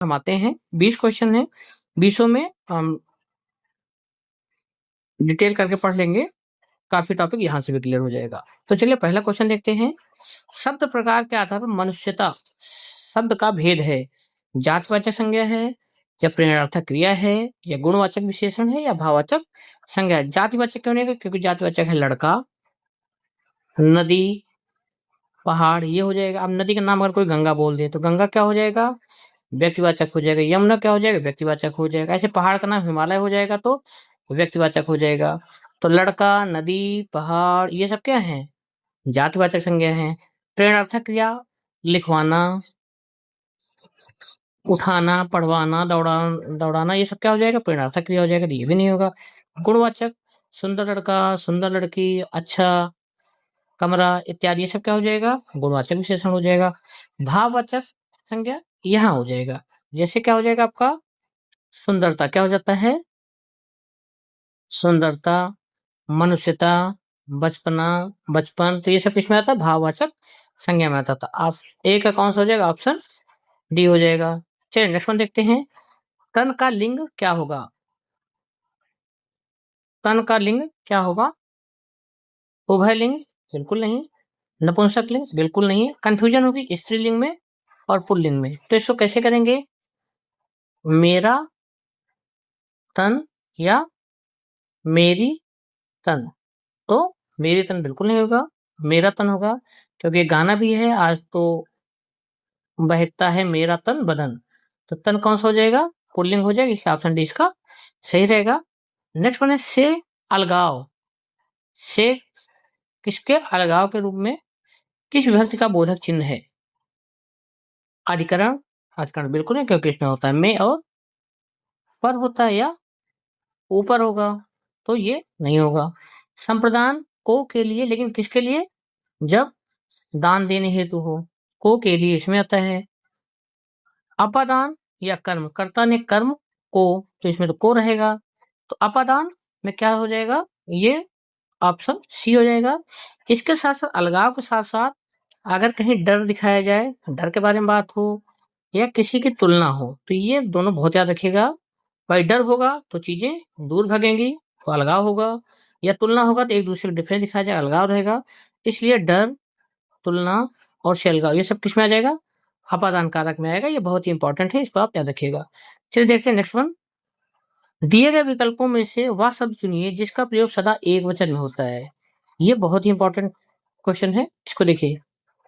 हम आते हैं 20 क्वेश्चन है, 20 में हम डिटेल करके पढ़ लेंगे, काफी टॉपिक यहाँ से भी क्लियर हो जाएगा। तो चलिए पहला क्वेश्चन देखते हैं। शब्द प्रकार के आधार पर मनुष्यता शब्द का भेद है, जातिवाचक संज्ञा है या प्रेरणार्थक क्रिया है या गुणवाचक विशेषण है या भाववाचक संज्ञा है। जातिवाचक क्यों नहीं है? क्योंकि जातिवाचक है लड़का, नदी, पहाड़, ये हो जाएगा। अब नदी का नाम अगर कोई गंगा बोल दे तो गंगा क्या हो जाएगा? व्यक्तिवाचक हो जाएगा। यमुना क्या हो जाएगा? व्यक्तिवाचक हो जाएगा। ऐसे पहाड़ का नाम हिमालय हो जाएगा तो व्यक्तिवाचक हो जाएगा। तो लड़का, नदी, पहाड़ ये सब क्या है? जातिवाचक संज्ञा है। प्रेरणार्थक क्रिया लिखवाना, उठाना, पढ़वाना, दौड़ाना ये सब क्या हो जाएगा? प्रेरणार्थक क्रिया हो जाएगा। तो ये भी नहीं होगा। गुणवाचक सुंदर लड़का, सुंदर लड़की, अच्छा कमरा इत्यादि ये सब क्या हो जाएगा? गुणवाचक विशेषण हो जाएगा। भाववाचक संज्ञा यहाँ हो जाएगा। जैसे क्या हो जाएगा आपका? सुंदरता क्या हो जाता है? सुंदरता, मनुष्यता, बचपना, बचपन, तो ये सब किसमें आता है? भाववाचक संज्ञा में आता था। आप ए का कौन सा हो जाएगा? ऑप्शन डी हो जाएगा। चलिए नेक्स्ट वन देखते हैं। तन का लिंग क्या होगा? तन का लिंग क्या होगा? उभयलिंग बिल्कुल नहीं, नपुंसक लिंग बिल्कुल नहीं। कंफ्यूजन होगी स्त्रीलिंग में और पुल्लिंग में। तो इसको कैसे करेंगे? मेरा तन या मेरी तन। तो मेरी तन बिल्कुल नहीं होगा, मेरा तन होगा, क्योंकि गाना भी है आज तो बहता है मेरा तन बदन। तो तन कौन सा हो जाएगा? पुल्लिंग हो जाएगा। इसका ऑप्शन डी इसका सही रहेगा। नेक्स्ट वन है से अलगाव। से किसके अलगाव के रूप में किस विभक्ति का बोधक चिन्ह है? अधिकरण, अधिकरण बिल्कुल नहीं, क्योंकि इसमें होता है में और पर होता है या ऊपर होगा, तो ये नहीं होगा। संप्रदान को के लिए, लेकिन किसके लिए? जब दान देने हेतु हो, को के लिए इसमें आता है। अपादान या कर्म, कर्ता ने कर्म को, तो इसमें तो को रहेगा। तो अपादान में क्या हो जाएगा? ये ऑप्शन सी हो जाएगा। इसके साथ साथ अलगाव के साथ साथ अगर कहीं डर दिखाया जाए, डर के बारे में बात हो या किसी की तुलना हो, तो ये दोनों बहुत याद रखिएगा। भाई डर होगा तो चीजें दूर भागेंगी तो अलगाव होगा, या तुलना होगा तो एक दूसरे को डिफरेंस दिखाया जाए, अलगाव रहेगा। इसलिए डर, तुलना और से अलगाव ये सब किस में आ जाएगा? अपादान कारक में आएगा। ये बहुत ही इंपॉर्टेंट है, इसको आप याद रखिएगा। चलिए देखते हैं नेक्स्ट वन। दिए गए विकल्पों में से वह शब्द चुनिए जिसका प्रयोग सदा एक वचन में होता है। ये बहुत ही इंपॉर्टेंट क्वेश्चन है, इसको देखिए।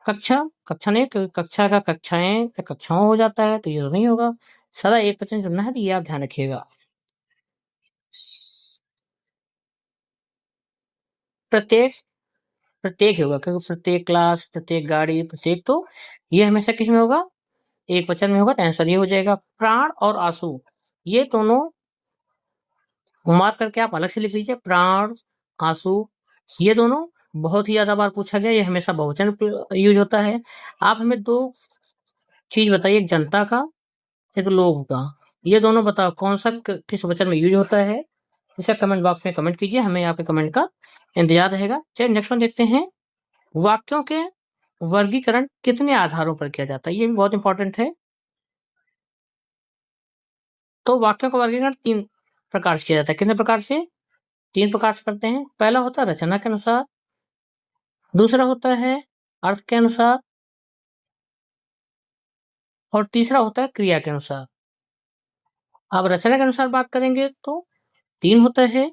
कक्षा, कक्षा नहीं, क्योंकि कक्षा का कक्षाएं या कक्षाओं हो जाता है, तो ये तो नहीं होगा। सदा एक वचन चुनना है, तो ये आप ध्यान रखिएगा। प्रत्येक, प्रत्येक होगा, क्योंकि प्रत्येक क्लास, प्रत्येक गाड़ी, प्रत्येक, तो ये हमेशा किस में होगा? एक वचन में होगा। तो आंसर ये हो जाएगा। प्राण और आंसू ये दोनों मार्क करके आप अलग से लिख लीजिए। प्राण, आंसू ये दोनों बहुत ही ज्यादा बार पूछा गया, ये हमेशा बहुवचन यूज होता है। आप हमें दो चीज बताइए, एक जनता का, एक लोग का, ये दोनों बताओ कौन सा किस वचन में यूज होता है। इसे कमेंट बॉक्स में कमेंट कीजिए, हमें आपके कमेंट का इंतजार रहेगा। चलिए नेक्स्ट वन देखते हैं। वाक्यों के वर्गीकरण कितने आधारों पर किया जाता है? ये भी बहुत इंपॉर्टेंट है। तो वाक्यों का वर्गीकरण 3 प्रकार से किया जाता है। कितने प्रकार से? 3 प्रकार से करते हैं। पहला होता है रचना के अनुसार, दूसरा होता है अर्थ के अनुसार, और तीसरा होता है क्रिया के अनुसार। अब रचना के अनुसार बात करेंगे तो 3 होता है।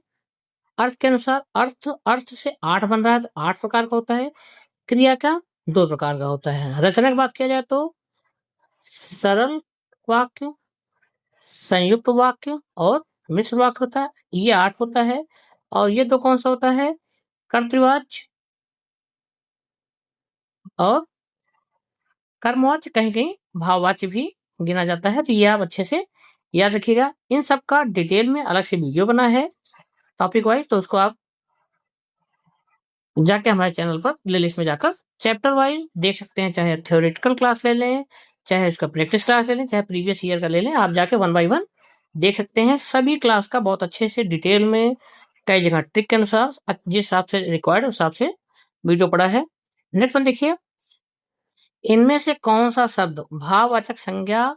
अर्थ के अनुसार, अर्थ, अर्थ से 8 बन रहा है तो 8 प्रकार का होता है। क्रिया का 2 प्रकार का होता है। रचना की बात किया जाए तो सरल वाक्य, संयुक्त वाक्य और मिश्र वाक्य होता है, ये 8 होता है। और ये 2 कौन सा होता है? कर्तृवाच्य और कर्मवाच्य, कहीं कहीं भाववाच्य भी गिना जाता है। तो ये आप अच्छे से याद रखिएगा। इन सब का डिटेल में अलग से वीडियो बना है टॉपिक वाइज, तो उसको आप जाके हमारे चैनल पर प्लेलिस्ट में जाकर चैप्टर वाइज देख सकते हैं। चाहे थ्योरेटिकल क्लास ले लें, चाहे उसका प्रैक्टिस क्लास ले लें, चाहे प्रीवियस ईयर का ले लें, आप जाके 1 बाय 1 देख सकते हैं। सभी क्लास का बहुत अच्छे से डिटेल में, कई जगह ट्रिक के अनुसार, जिस हिसाब से रिक्वायर्ड उस हिसाब से वीडियो पड़ा है। नेक्स्ट वन देखिए। इनमें से कौन सा शब्द भाववाचक संज्ञा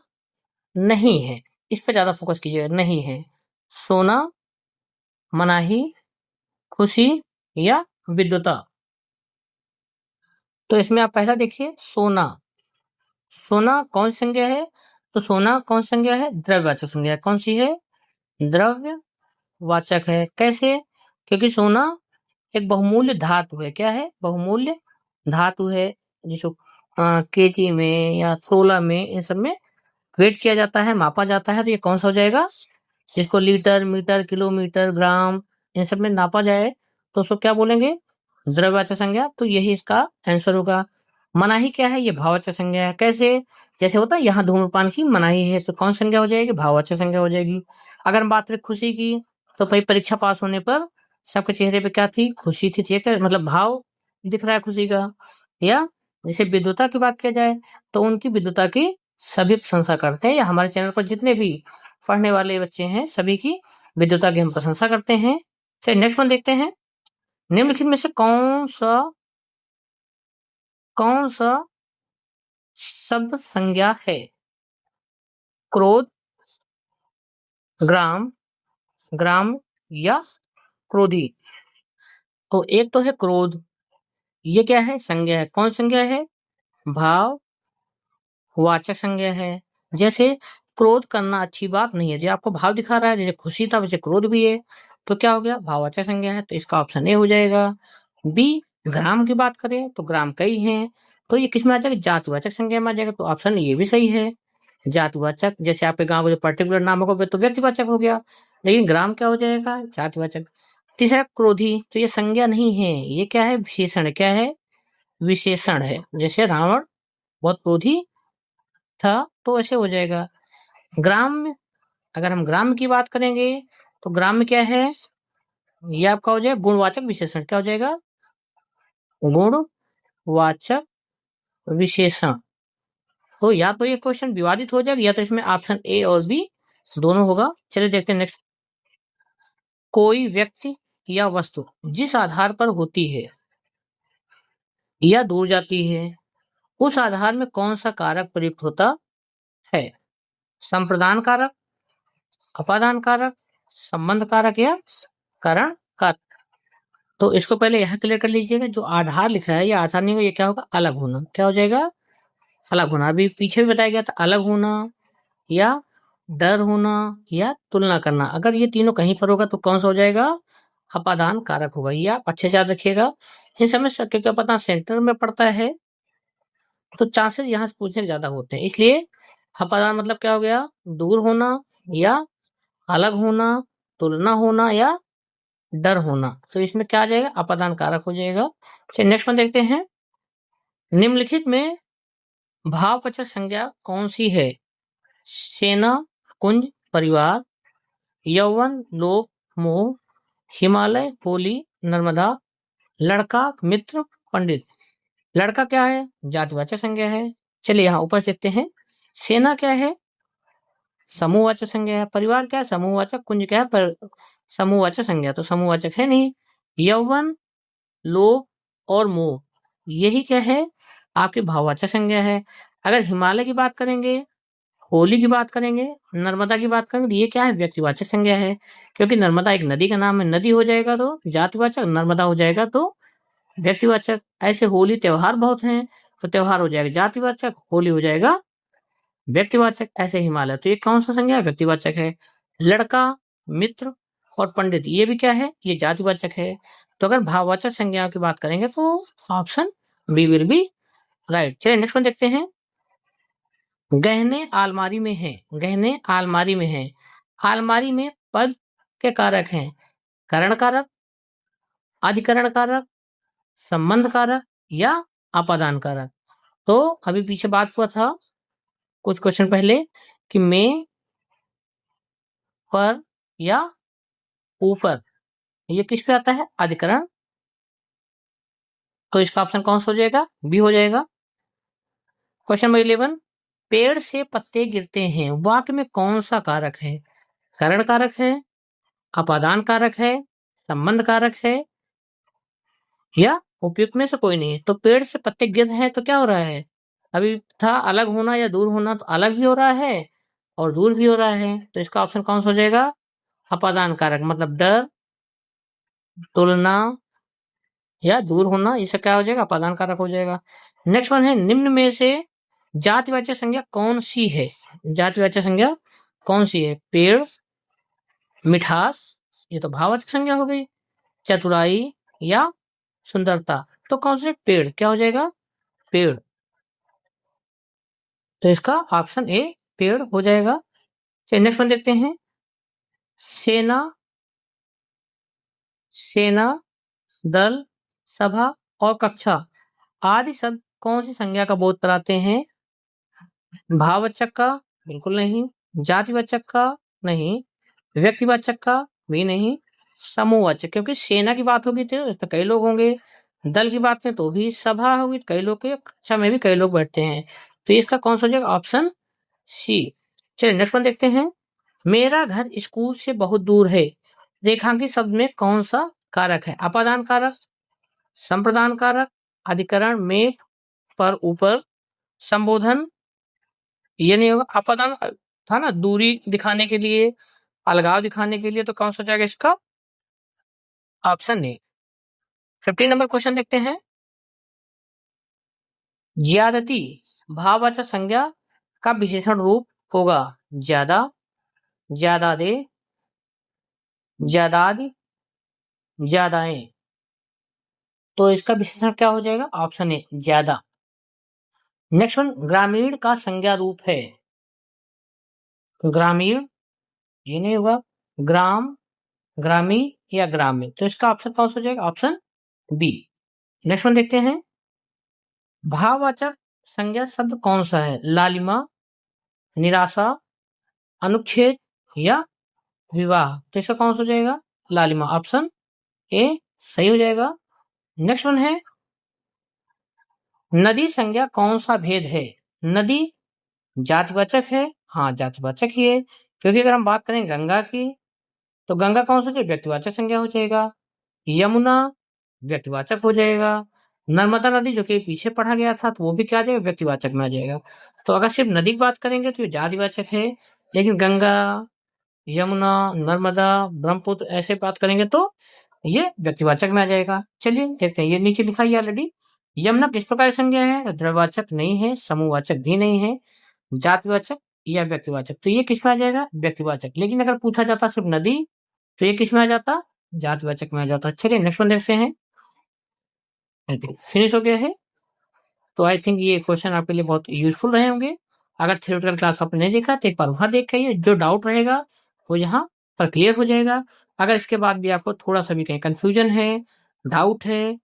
नहीं है, इस पे ज्यादा फोकस कीजिएगा। नहीं है, सोना, मनाही, खुशी या विद्वता। तो इसमें आप पहला देखिए, सोना। सोना कौन सी संज्ञा है? तो सोना कौन सी संज्ञा है? द्रव्यवाचक संज्ञा। कौन सी है? द्रव्यवाचक है। कैसे? क्योंकि सोना एक बहुमूल्य धातु है। क्या है? बहुमूल्य धातु है, जिसको केजी में या तोला में, इन सब में वेट किया जाता है, मापा जाता है। तो ये कौन सा हो जाएगा? जिसको लीटर, मीटर, किलोमीटर, ग्राम, इन सब में नापा जाए तो उसको क्या बोलेंगे? द्रव्यवाचक संज्ञा। तो यही इसका आंसर होगा। मनाही क्या है? ये भाववाचक संज्ञा है। कैसे? जैसे होता है यहाँ धूम्रपान की मनाही है, तो कौन संज्ञा हो जाएगी? भाववाचक संज्ञा हो जाएगी। अगर हम बात करें खुशी की, तो भाई परीक्षा पास होने पर सबके चेहरे पे क्या थी? खुशी थी। ठीक है, मतलब भाव दिख रहा है खुशी का। या जैसे विद्वता की बात किया जाए तो उनकी विद्वता की सभी प्रशंसा करते हैं, या हमारे चैनल पर जितने भी पढ़ने वाले बच्चे हैं सभी की विद्वता की हम प्रशंसा करते हैं। चलिए नेक्स्ट वन देखते हैं। निम्नलिखित में से कौन सा शब्द संज्ञा है? क्रोध, ग्राम, ग्राम या क्रोधी। तो एक तो है क्रोध, ये क्या है? संज्ञा है। कौन संज्ञा है? भाव वाचक संज्ञा है। जैसे क्रोध करना अच्छी बात नहीं है, जो आपको भाव दिखा रहा है, जैसे खुशी था वैसे क्रोध भी है, तो क्या हो गया? भाववाचक संज्ञा है। तो इसका ऑप्शन ए हो जाएगा। बी, ग्राम की बात करें तो ग्राम कई हैं, तो ये किस में आ जाएगा? जातिवाचक संज्ञा में आ जाएगा। तो ऑप्शन ये भी सही है, जातिवाचक। जैसे आपके गांव का जो पर्टिकुलर नाम होगा तो व्यक्तिवाचक हो गया, लेकिन ग्राम क्या हो जाएगा? जातिवाचक। तीसरा क्रोधी, तो ये संज्ञा नहीं है, ये क्या है? विशेषण। क्या है? विशेषण है। जैसे रावण बहुत क्रोधी था, तो ऐसे हो जाएगा। ग्राम में, अगर हम ग्राम की बात करेंगे तो ग्राम में क्या है? ये आपका हो जाएगा गुणवाचक विशेषण। क्या हो जाएगा? गुणवाचक विशेषण। तो या तो ये क्वेश्चन विवादित हो जाएगा, या तो इसमें ऑप्शन ए और बी दोनों होगा। चलिए देखते हैं नेक्स्ट। कोई व्यक्ति या वस्तु जिस आधार पर होती है या दूर जाती है, उस आधार में कौन सा कारक प्रयुक्त होता है? संप्रदान कारक, अपादान कारक, संबंध कारक या कारण कारक। तो इसको पहले यह क्लियर कर लीजिएगा, जो आधार लिखा है ये आधार नहीं होगा, ये क्या होगा? अलग होना। क्या हो जाएगा? अलग होना। अभी पीछे भी बताया गया था, अलग होना या डर होना या तुलना करना। अगर ये तीनों कहीं पर होगा तो कौन सा हो जाएगा? अपादान कारक होगा। ये आप अच्छे से याद रखिएगा। इन समय क्योंकि पता सेंटर में पड़ता है तो चांसेस यहाँ से पूछने ज्यादा होते हैं, इसलिए अपादान मतलब क्या हो गया? दूर होना या अलग होना, तुलना होना या डर होना। तो इसमें क्या आ जाएगा? अपादान कारक हो जाएगा। चलिए नेक्स्ट वन देखते हैं। निम्नलिखित में भाववाचक संज्ञा कौन सी है? सेना, कुंज, परिवार, यौवन, लोभ, मोह, हिमालय, होली, नर्मदा, लड़का, मित्र, पंडित। लड़का क्या है? जातिवाचक संज्ञा है। चलिए यहाँ ऊपर देखते हैं। सेना क्या है? समूहवाचक संज्ञा है। परिवार क्या है? समूहवाचक। कुंज क्या है? समूहवाचक संज्ञा, तो समूहवाचक है नहीं। यौवन, लोभ और मोह, यही क्या है? आपकी भाववाचक संज्ञा है। अगर हिमालय की बात करेंगे, होली की बात करेंगे, नर्मदा की बात करेंगे, तो ये क्या है? व्यक्तिवाचक संज्ञा है, क्योंकि नर्मदा एक नदी का नाम है। नदी हो जाएगा तो जातिवाचक, नर्मदा हो जाएगा तो व्यक्तिवाचक। ऐसे होली त्योहार बहुत हैं, तो त्योहार हो जाएगा जातिवाचक, होली हो जाएगा व्यक्तिवाचक। ऐसे हिमालय, तो ये कौन सा संज्ञा है? व्यक्तिवाचक है। लड़का, मित्र और पंडित, ये भी क्या है? ये जातिवाचक है। तो अगर भाववाचक संज्ञाओं की बात करेंगे तो option B will be right. चलिए नेक्स्ट वन देखते हैं। गहने अलमारी में है। गहने अलमारी में है। अलमारी में पद के कारक हैं करण कारक, अधिकरण कारक, संबंध कारक या अपादान कारक। तो अभी पीछे बात हुआ था कुछ क्वेश्चन पहले कि में, पर या ऊपर, ये किस पे आता है? अधिकरण। तो इसका ऑप्शन कौन सा हो जाएगा? बी हो जाएगा। क्वेश्चन नंबर 11, पेड़ से पत्ते गिरते हैं, वाक्य में कौन सा कारक है? करण कारक है, अपादान कारक है, संबंध कारक है या उपयुक्त में से कोई नहीं है। तो पेड़ से पत्ते गिर रहे हैं तो क्या हो रहा है? अभी था अलग होना या दूर होना, तो अलग ही हो रहा है, और दूर भी हो रहा है, तो इसका ऑप्शन कौन सा हो जाएगा? अपादान कारक, मतलब डर, तुलना या दूर होना, इससे क्या हो जाएगा? अपादान कारक हो जाएगा। नेक्स्ट वन है, निम्न में से जातिवाचक संज्ञा कौन सी है? जातिवाचक संज्ञा कौन सी है? पेड़, मिठास, ये तो भाववाचक संज्ञा हो गई, चतुराई या सुंदरता। तो कौन से? पेड़। क्या हो जाएगा? पेड़। तो इसका ऑप्शन ए पेड़ हो जाएगा। चलिए नेक्स्ट वन देखते हैं। सेना, सेना, दल, सभा और कक्षा आदि शब्द कौन सी संज्ञा का बोध कराते हैं? भाववाचक का? बिल्कुल नहीं। जातिवाचक का? नहीं। व्यक्तिवाचक का? भी नहीं। समूहवाचक, क्योंकि सेना की बात होगी तो इसमें कई लोग होंगे, दल की बात है तो भी सभा होगी, कई लोग के, कक्षा में भी कई लोग बैठते हैं। तो इसका कौन सा हो जाएगा? Option C. चलिए नेक्स्ट वन देखते हैं। मेरा घर स्कूल से बहुत दूर है, रेखांकित शब्द में कौन सा कारक है? अपादान कारक, संप्रदान कारक, अधिकरण में, पर, ऊपर, संबोधन। ये नहीं होगा। अपादान था ना, दूरी दिखाने के लिए, अलगाव दिखाने के लिए, तो कौन सा हो जाएगा इसका? Option A. 15 नंबर क्वेश्चन देखते हैं। ज्यादती भाववाचक संज्ञा का विशेषण रूप होगा? ज्यादा, ज्यादादे, ज्यादाद, ज्यादाएं। तो इसका विशेषण क्या हो जाएगा? ऑप्शन ए ज्यादा। नेक्स्ट वन, ग्रामीण का संज्ञा रूप है? ग्रामीण, ये नहीं होगा। ग्राम, ग्रामी या ग्रामीण। तो इसका ऑप्शन कौन सा हो जाएगा? Option B. नेक्स्ट वन देखते हैं। भाववाचक संज्ञा शब्द कौन सा है? लालिमा, निराशा, अनुच्छेद या विवाह। तो इसका कौन सा हो जाएगा? लालिमा। ऑप्शन ए सही हो जाएगा। नेक्स्ट वन है, नदी संज्ञा कौन सा भेद है? नदी जातिवाचक है? हाँ जातिवाचक ही है, क्योंकि अगर हम बात करें गंगा की, तो गंगा कौन सा? व्यक्तिवाचक संज्ञा हो जाएगा। यमुना व्यक्तिवाचक हो जाएगा। नर्मदा नदी जो कि पीछे पढ़ा गया था, तो वो भी क्या आ जाएगा? व्यक्तिवाचक में आ जाएगा। तो अगर सिर्फ नदी की बात करेंगे तो ये जातिवाचक है, लेकिन गंगा, यमुना, नर्मदा, ब्रह्मपुत्र ऐसे बात करेंगे तो ये व्यक्तिवाचक में आ जाएगा। चलिए देखते हैं, ये नीचे लिखा है ऑलरेडी। यमुना किस प्रकार की संज्ञा है? द्रव्यवाचक नहीं है, समूहवाचक भी नहीं है, जातिवाचक या व्यक्तिवाचक। तो ये किस में आ जाएगा? व्यक्तिवाचक। लेकिन अगर पूछा जाता सिर्फ नदी, तो ये किस में आ जाता? जातिवाचक में आ जाता। चलिए नेक्स्ट वन देखते हैं। फिनिश हो गया है। तो आई थिंक ये क्वेश्चन आपके लिए बहुत यूजफुल रहे होंगे। अगर थ्योरेटिकल क्लास आपने नहीं देखा तो एक बार वहां देख के जो डाउट रहेगा वो यहाँ पर क्लियर हो जाएगा। अगर इसके बाद भी आपको थोड़ा सा भी कहीं कंफ्यूजन है, डाउट है,